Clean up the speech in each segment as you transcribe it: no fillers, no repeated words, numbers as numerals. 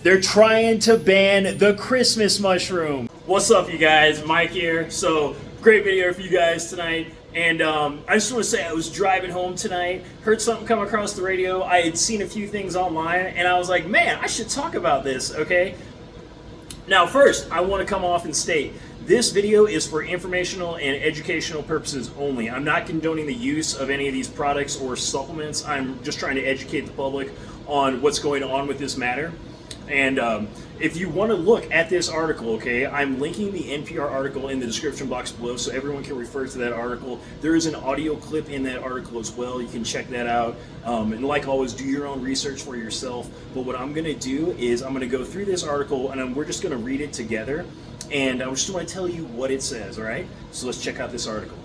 They're trying to ban the Christmas mushroom. What's up, you guys? Mike here. So, great video for you guys tonight. And I just want to say I was driving home tonight, heard something come across the radio. I had seen a few things online, and I was like, man, I should talk about this, okay? Now, first, I want to come off and state, this video is for informational and educational purposes only. I'm not condoning the use of any of these products or supplements. I'm just trying to educate the public on what's going on with this matter. And if you want to look at this article, okay, I'm linking the NPR article in the description box below so everyone can refer to that article. There is an audio clip in that article as well. You can check that out. And like always, do your own research for yourself. But what I'm going to do is I'm going to go through this article and we're just going to read it together. And I just want to tell you what it says, all right? So let's check out this article.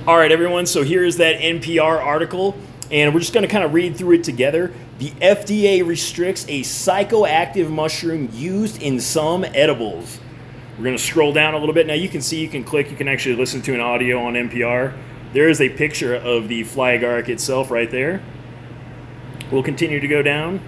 All right, everyone, so here is that NPR article. And we're just going to kind of read through it together. The FDA restricts a psychoactive mushroom used in some edibles. We're going to scroll down a little bit. Now you can see, you can click, you can actually listen to an audio on NPR. There is a picture of the fly agaric itself right there. We'll continue to go down.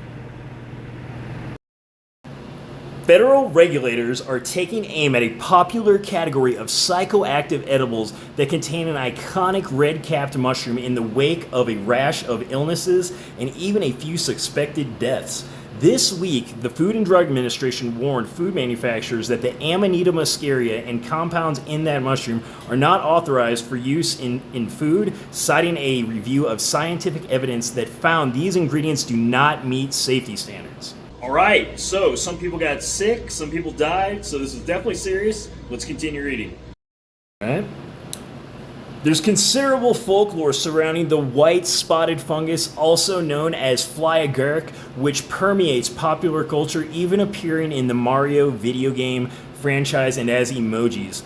Federal regulators are taking aim at a popular category of psychoactive edibles that contain an iconic red-capped mushroom in the wake of a rash of illnesses and even a few suspected deaths. This week, the Food and Drug Administration warned food manufacturers that the Amanita muscaria and compounds in that mushroom are not authorized for use in food, citing a review of scientific evidence that found these ingredients do not meet safety standards. All right, so some people got sick, some people died, so this is definitely serious. Let's continue reading. All right. There's considerable folklore surrounding the white spotted fungus, also known as fly agaric, which permeates popular culture, even appearing in the Mario video game franchise and as emojis.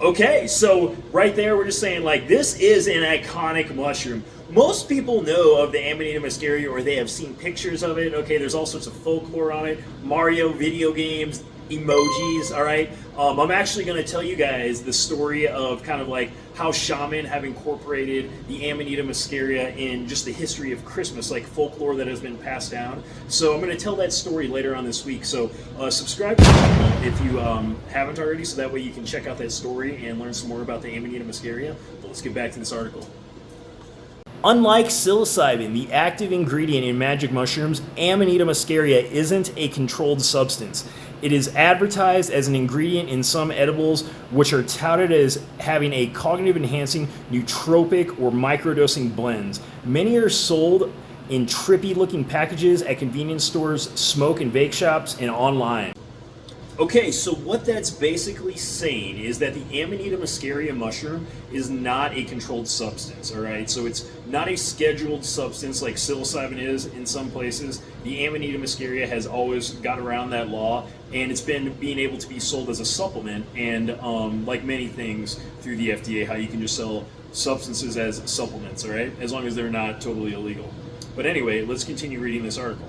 Okay, so right there we're just saying, like, this is an iconic mushroom. Most people know of the Amanita muscaria, or they have seen pictures of it. Okay, there's all sorts of folklore on it. Mario video games, emojis, all right? I'm actually going to tell you guys the story of kind of like how shaman have incorporated the Amanita muscaria in just the history of Christmas, like folklore that has been passed down. So I'm going to tell that story later on this week. So subscribe to the channel if you haven't already, so that way you can check out that story and learn some more about the Amanita muscaria. But let's get back to this article. Unlike psilocybin, the active ingredient in magic mushrooms, Amanita muscaria isn't a controlled substance. It is advertised as an ingredient in some edibles, which are touted as having a cognitive-enhancing nootropic or microdosing blends. Many are sold in trippy-looking packages at convenience stores, smoke and bake shops, and online. Okay, so what that's basically saying is that the Amanita muscaria mushroom is not a controlled substance, all right? So it's not a scheduled substance like psilocybin is in some places. The Amanita muscaria has always got around that law, and it's been being able to be sold as a supplement, and like many things through the FDA, how you can just sell substances as supplements, all right? As long as they're not totally illegal. But anyway, let's continue reading this article.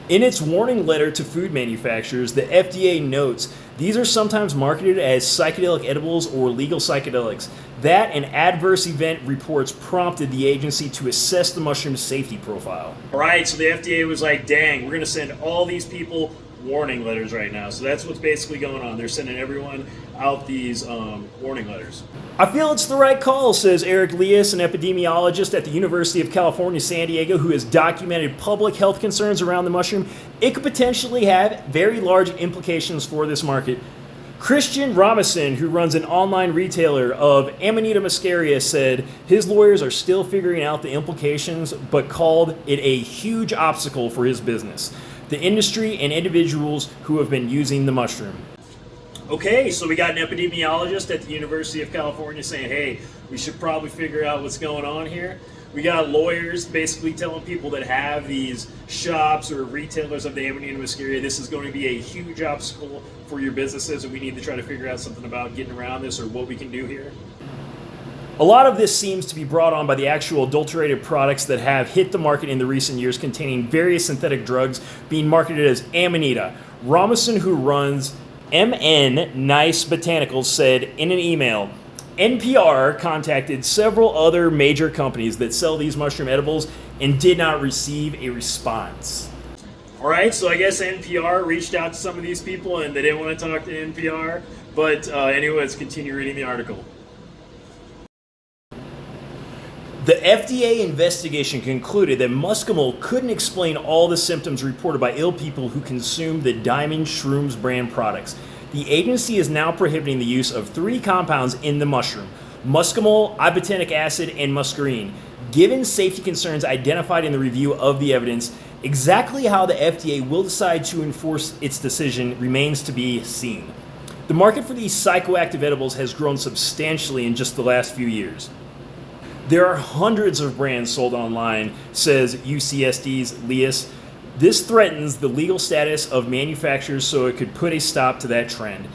In its warning letter to food manufacturers, the FDA notes these are sometimes marketed as psychedelic edibles or legal psychedelics. That and adverse event reports prompted the agency to assess the mushroom's safety profile. All right, so the FDA was like, dang, we're going to send all these people warning letters right now. So that's what's basically going on. They're sending everyone out these warning letters. I feel it's the right call, says Eric Leas, an epidemiologist at the University of California, San Diego, who has documented public health concerns around the mushroom. It could potentially have very large implications for this market. Christian Robinson, who runs an online retailer of Amanita muscaria, said his lawyers are still figuring out the implications, but called it a huge obstacle for his business, the industry, and individuals who have been using the mushroom. Okay, so we got an epidemiologist at the University of California saying, hey, we should probably figure out what's going on here. We got lawyers basically telling people that have these shops or retailers of the Amanita muscaria, this is going to be a huge obstacle for your businesses, and we need to try to figure out something about getting around this or what we can do here. A lot of this seems to be brought on by the actual adulterated products that have hit the market in the recent years, containing various synthetic drugs being marketed as Amanita. Robinson, who runs MN Nice Botanicals, said in an email, NPR contacted several other major companies that sell these mushroom edibles and did not receive a response. All right, so I guess NPR reached out to some of these people and they didn't want to talk to NPR. But anyway, let's continue reading the article. The FDA investigation concluded that muscimol couldn't explain all the symptoms reported by ill people who consumed the Diamond Shrooms brand products. The agency is now prohibiting the use of 3 compounds in the mushroom: muscimol, ibotenic acid, and muscarine. Given safety concerns identified in the review of the evidence, exactly how the FDA will decide to enforce its decision remains to be seen. The market for these psychoactive edibles has grown substantially in just the last few years. There are hundreds of brands sold online, says UCSD's Leas. This threatens the legal status of manufacturers, so it could put a stop to that trend.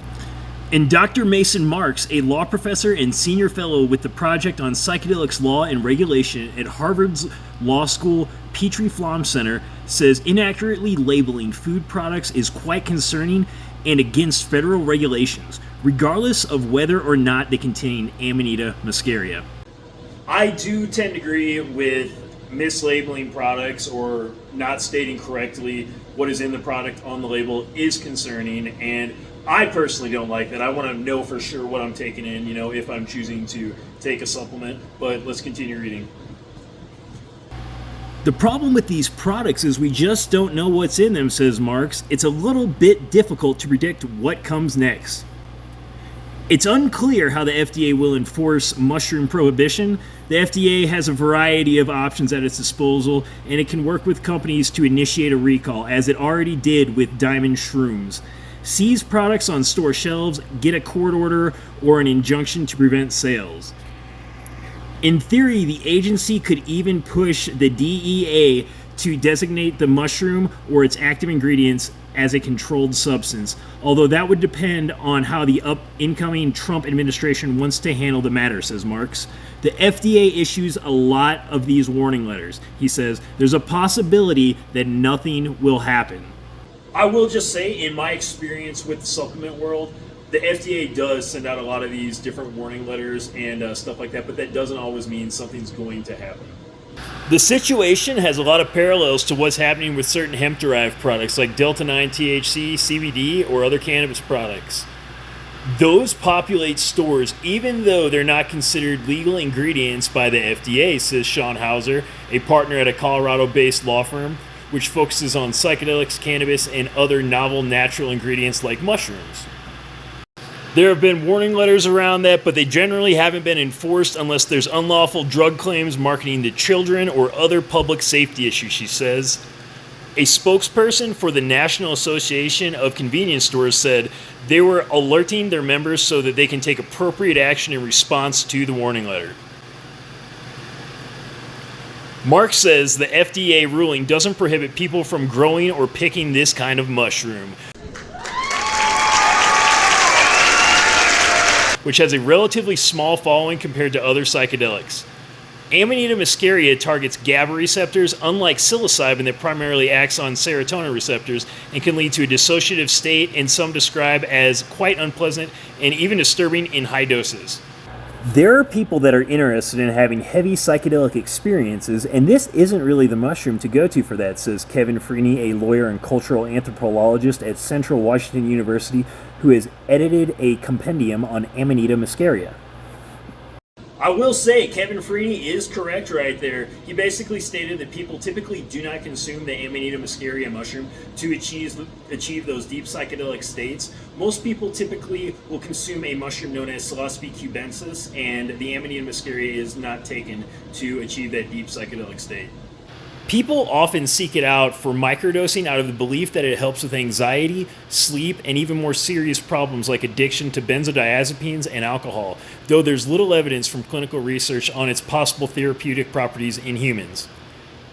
And Dr. Mason Marks, a law professor and senior fellow with the Project on Psychedelics Law and Regulation at Harvard's Law School Petrie Flom Center, says inaccurately labeling food products is quite concerning and against federal regulations, regardless of whether or not they contain Amanita muscaria. I do tend to agree with mislabeling products or not stating correctly what is in the product on the label is concerning, and I personally don't like that. I want to know for sure what I'm taking in, if I'm choosing to take a supplement. But let's continue reading. The problem with these products is we just don't know what's in them, says Marks. It's a little bit difficult to predict what comes next. It's unclear how the FDA will enforce mushroom prohibition. The FDA has a variety of options at its disposal, and it can work with companies to initiate a recall, as it already did with Diamond Shrooms. Seize products on store shelves, get a court order, or an injunction to prevent sales. In theory, the agency could even push the DEA to designate the mushroom or its active ingredients as a controlled substance, although that would depend on how the incoming Trump administration wants to handle the matter, says Marks. The FDA issues a lot of these warning letters. He says there's a possibility that nothing will happen. I will just say, in my experience with the supplement world, the FDA does send out a lot of these different warning letters and stuff like that, but that doesn't always mean something's going to happen. The situation has a lot of parallels to what's happening with certain hemp-derived products like Delta-9 THC, CBD, or other cannabis products. Those populate stores even though they're not considered legal ingredients by the FDA, says Sean Hauser, a partner at a Colorado-based law firm which focuses on psychedelics, cannabis, and other novel natural ingredients like mushrooms. There have been warning letters around that, but they generally haven't been enforced unless there's unlawful drug claims, marketing to children, or other public safety issues, she says. A spokesperson for the National Association of Convenience Stores said they were alerting their members so that they can take appropriate action in response to the warning letter. Mark says the FDA ruling doesn't prohibit people from growing or picking this kind of mushroom, which has a relatively small following compared to other psychedelics. Amanita muscaria targets GABA receptors, unlike psilocybin that primarily acts on serotonin receptors and can lead to a dissociative state, and some describe as quite unpleasant and even disturbing in high doses. There are people that are interested in having heavy psychedelic experiences, and this isn't really the mushroom to go to for that, says Kevin Freeney, a lawyer and cultural anthropologist at Central Washington University, who has edited a compendium on Amanita muscaria. I will say, Kevin Freeney is correct right there. He basically stated that people typically do not consume the Amanita muscaria mushroom to achieve those deep psychedelic states. Most people typically will consume a mushroom known as Psilocybe cubensis, and the Amanita muscaria is not taken to achieve that deep psychedelic state. People often seek it out for microdosing out of the belief that it helps with anxiety, sleep, and even more serious problems like addiction to benzodiazepines and alcohol, though there's little evidence from clinical research on its possible therapeutic properties in humans.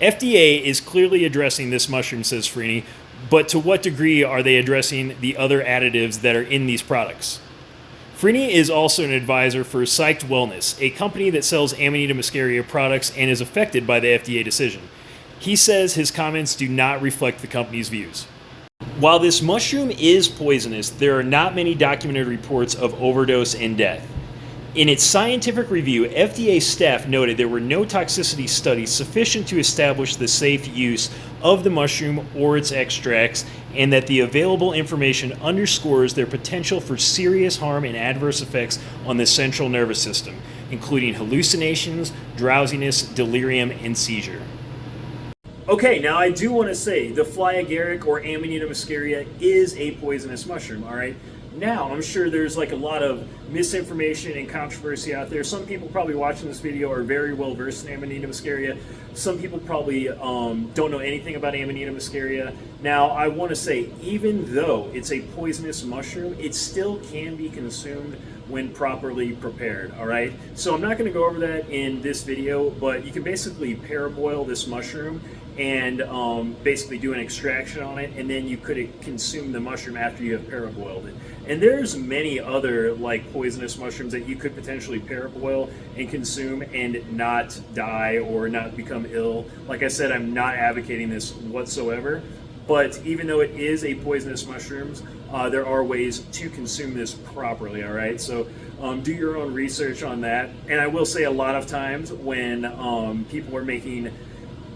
FDA is clearly addressing this mushroom, says Freeney, but to what degree are they addressing the other additives that are in these products? Freeney is also an advisor for Psyched Wellness, a company that sells Amanita muscaria products and is affected by the FDA decision. He says his comments do not reflect the company's views. While this mushroom is poisonous, there are not many documented reports of overdose and death. In its scientific review, FDA staff noted there were no toxicity studies sufficient to establish the safe use of the mushroom or its extracts, and that the available information underscores their potential for serious harm and adverse effects on the central nervous system, including hallucinations, drowsiness, delirium, and seizure. Okay, now I do want to say the fly agaric or Amanita muscaria is a poisonous mushroom, all right? Now, I'm sure there's like a lot of misinformation and controversy out there. Some people probably watching this video are very well versed in Amanita muscaria. Some people probably don't know anything about Amanita muscaria. Now, I want to say, even though it's a poisonous mushroom, it still can be consumed when properly prepared, all right? So I'm not going to go over that in this video, but you can basically paraboil this mushroom and basically do an extraction on it, and then you could consume the mushroom after you have paraboiled it. And there's many other like poisonous mushrooms that you could potentially paraboil and consume and not die or not become ill. Like I said, I'm not advocating this whatsoever, but even though it is a poisonous mushroom, there are ways to consume this properly, all right? So do your own research on that. And I will say a lot of times when people are making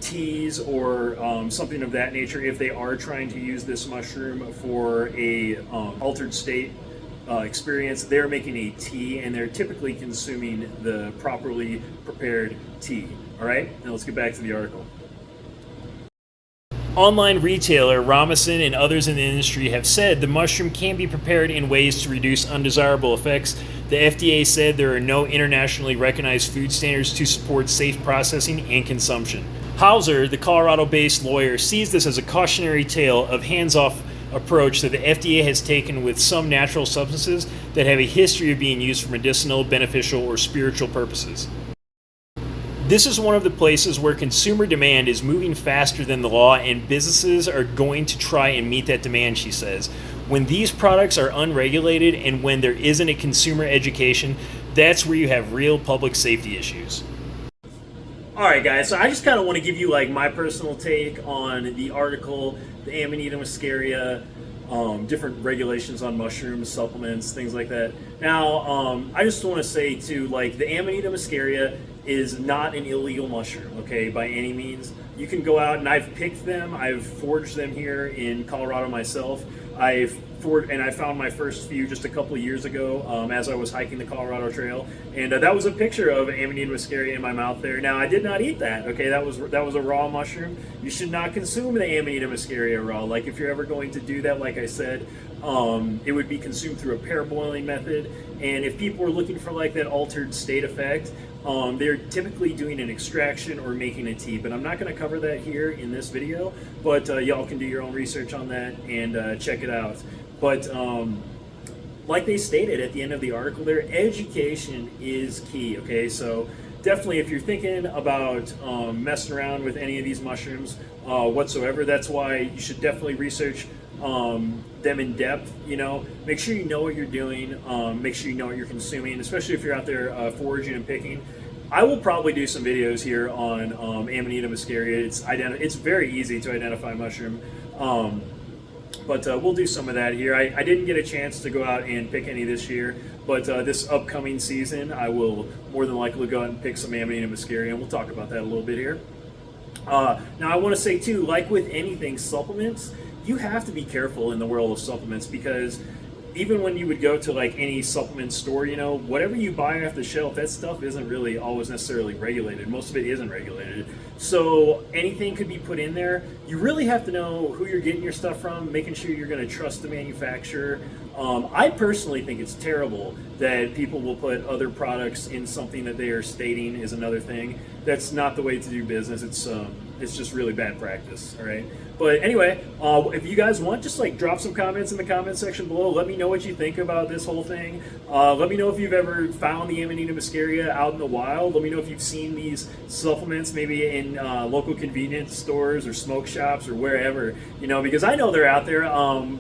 teas or something of that nature, if they are trying to use this mushroom for a altered state experience, they're making a tea and they're typically consuming the properly prepared tea. All right, now let's get back to the article. Online retailer Robinson and others in the industry have said the mushroom can be prepared in ways to reduce undesirable effects. The FDA said there are no internationally recognized food standards to support safe processing and consumption. Hauser, the Colorado-based lawyer, sees this as a cautionary tale of hands-off approach that the FDA has taken with some natural substances that have a history of being used for medicinal, beneficial, or spiritual purposes. This is one of the places where consumer demand is moving faster than the law, and businesses are going to try and meet that demand, she says. When these products are unregulated and when there isn't a consumer education, that's where you have real public safety issues. All right, guys, so I just kind of want to give you like my personal take on the article, the Amanita muscaria, different regulations on mushrooms, supplements, things like that. Now, I just want to say too, like the Amanita muscaria is not an illegal mushroom, okay, by any means. You can go out, and I've picked them, I've foraged them here in Colorado myself. I found my first few just a couple of years ago as I was hiking the Colorado Trail, and that was a picture of Amanita muscaria in my mouth there. Now, I did not eat that, okay, that was a raw mushroom. You should not consume the Amanita muscaria raw. Like, if you're ever going to do that, like I said, it would be consumed through a paraboiling method, and if people are looking for like that altered state effect, they're typically doing an extraction or making a tea, but I'm not going to cover that here in this video, but y'all can do your own research on that and check it out. But like they stated at the end of the article, their education is key, okay? So definitely if you're thinking about messing around with any of these mushrooms whatsoever, that's why you should definitely research them in depth. You know, make sure you know what you're doing, make sure you know what you're consuming, especially if you're out there foraging and picking. I will probably do some videos here on Amanita muscaria. It's very easy to identify mushroom, but we'll do some of that here. I didn't get a chance to go out and pick any this year, but this upcoming season I will more than likely go out and pick some Amanita muscaria, and we'll talk about that a little bit here. Now I want to say too, like with anything supplements, you have to be careful in the world of supplements, because even when you would go to like any supplement store, you know, whatever you buy off the shelf, that stuff isn't really always necessarily regulated. Most of it isn't regulated. So anything could be put in there. You really have to know who you're getting your stuff from, making sure you're going to trust the manufacturer. I personally think it's terrible that people will put other products in something that they are stating is another thing. That's not the way to do business. It's just really bad practice, all right? But anyway, if you guys want, just like drop some comments in the comment section below. Let me know what you think about this whole thing. Let me know if you've ever found the Amanita muscaria out in the wild. Let me know if you've seen these supplements maybe in local convenience stores or smoke shops or wherever, you know, because I know they're out there.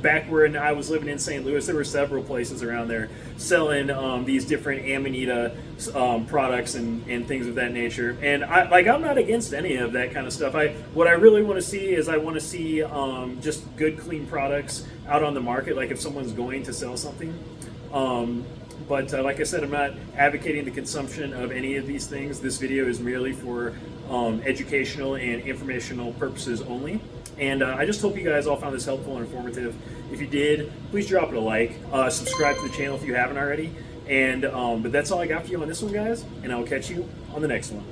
Back when I was living in St. Louis, there were several places around there selling these different Amanita products and things of that nature. And I'm not against any of that kind of stuff. What I really want to see is I want to see just good, clean products out on the market, like if someone's going to sell something. But like I said, I'm not advocating the consumption of any of these things. This video is merely for educational and informational purposes only. And I just hope you guys all found this helpful and informative. If you did, please drop it a like. Subscribe to the channel if you haven't already. And but that's all I got for you on this one, guys. And I'll catch you on the next one.